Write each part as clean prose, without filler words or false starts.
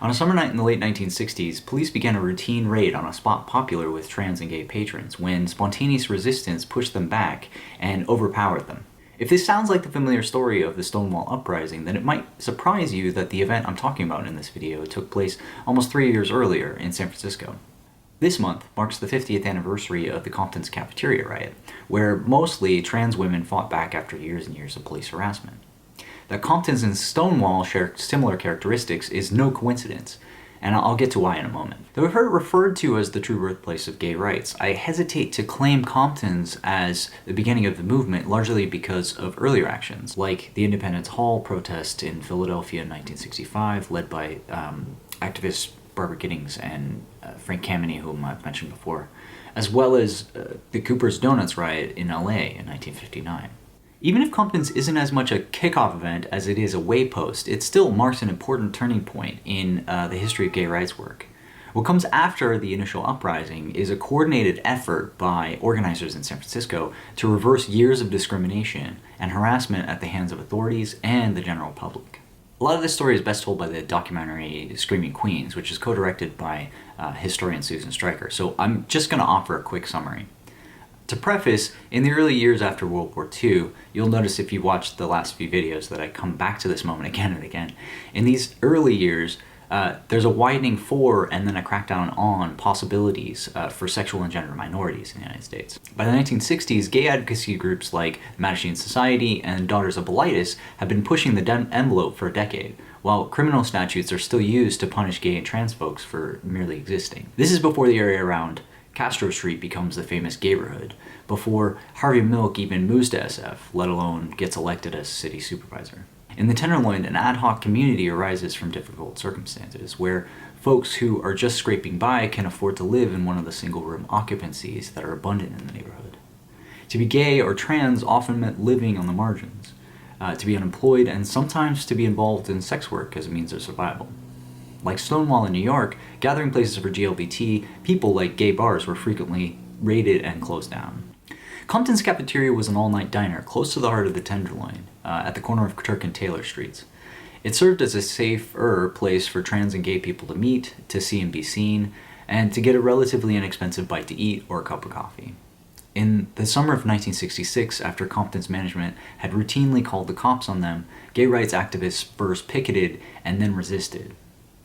On a summer night in the late 1960s, police began a routine raid on a spot popular with trans and gay patrons when spontaneous resistance pushed them back and overpowered them. If this sounds like the familiar story of the Stonewall Uprising, then it might surprise you that the event I'm talking about in this video took place almost 3 years earlier in San Francisco. This month marks the 50th anniversary of the Compton's Cafeteria riot, where mostly trans women fought back after years and years of police harassment. That Compton's and Stonewall share similar characteristics is no coincidence, and I'll get to why in a moment. Though I've heard it referred to as the true birthplace of gay rights, I hesitate to claim Compton's as the beginning of the movement largely because of earlier actions, like the Independence Hall protest in Philadelphia in 1965, led by activists Barbara Giddings and Frank Kameny, whom I've mentioned before, as well as the Cooper's Donuts riot in LA in 1959. Even if Compton's isn't as much a kickoff event as it is a waypost, it still marks an important turning point in the history of gay rights work. What comes after the initial uprising is a coordinated effort by organizers in San Francisco to reverse years of discrimination and harassment at the hands of authorities and the general public. A lot of this story is best told by the documentary Screaming Queens, which is co-directed by historian Susan Stryker, so I'm just going to offer a quick summary. To preface, in the early years after World War II, you'll notice if you watched the last few videos that I come back to this moment again and again. In these early years, there's a widening for and then a crackdown on possibilities for sexual and gender minorities in the United States. By the 1960s, gay advocacy groups like the Mattachine Society and Daughters of Bilitis have been pushing the envelope for a decade, while criminal statutes are still used to punish gay and trans folks for merely existing. This is before the area around Castro Street becomes the famous gayborhood, before Harvey Milk even moves to SF, let alone gets elected as city supervisor. In the Tenderloin, an ad hoc community arises from difficult circumstances, where folks who are just scraping by can afford to live in one of the single-room occupancies that are abundant in the neighborhood. To be gay or trans often meant living on the margins, to be unemployed, and sometimes to be involved in sex work as a means of survival. Like Stonewall in New York, gathering places for GLBT people like gay bars were frequently raided and closed down. Compton's Cafeteria was an all-night diner close to the heart of the Tenderloin, at the corner of Turk and Taylor Streets. It served as a safer place for trans and gay people to meet, to see and be seen, and to get a relatively inexpensive bite to eat or a cup of coffee. In the summer of 1966, after Compton's management had routinely called the cops on them, gay rights activists first picketed and then resisted.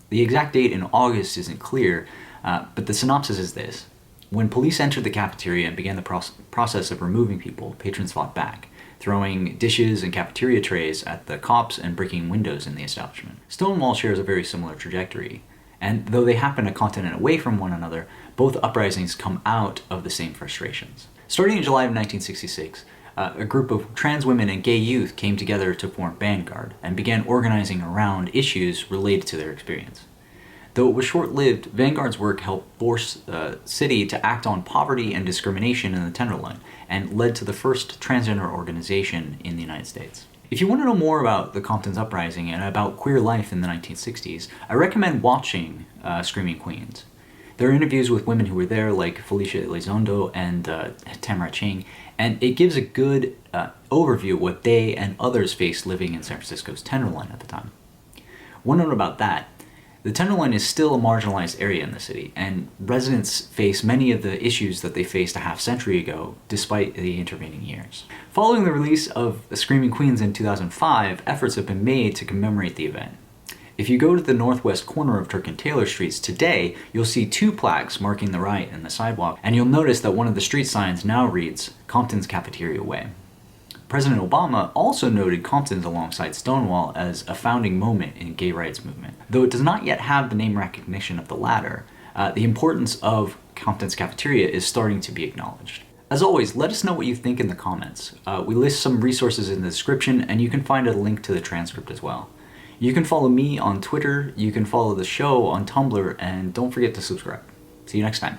The exact date in August isn't clear, but the synopsis is this. When police entered the cafeteria and began the process of removing people, patrons fought back, throwing dishes and cafeteria trays at the cops and breaking windows in the establishment. Stonewall shares a very similar trajectory, and though they happen a continent away from one another, both uprisings come out of the same frustrations. Starting in July of 1966, a group of trans women and gay youth came together to form Vanguard and began organizing around issues related to their experience. Though it was short-lived, Vanguard's work helped force the city to act on poverty and discrimination in the Tenderloin and led to the first transgender organization in the United States. If you want to know more about the Compton's Uprising and about queer life in the 1960s, I recommend watching Screaming Queens. There are interviews with women who were there, like Felicia Elizondo and Tamara Ching, and it gives a good overview of what they and others faced living in San Francisco's Tenderloin at the time. One note about that, the Tenderloin is still a marginalized area in the city, and residents face many of the issues that they faced a half-century ago, despite the intervening years. Following the release of Screaming Queens in 2005, efforts have been made to commemorate the event. If you go to the northwest corner of Turk and Taylor Streets today, you'll see two plaques marking the riot in the sidewalk, and you'll notice that one of the street signs now reads, Compton's Cafeteria Way. President Obama also noted Compton's alongside Stonewall as a founding moment in gay rights movement. Though it does not yet have the name recognition of the latter, the importance of Compton's Cafeteria is starting to be acknowledged. As always, let us know what you think in the comments. We list some resources in the description, and you can find a link to the transcript as well. You can follow me on Twitter, you can follow the show on Tumblr, and don't forget to subscribe. See you next time.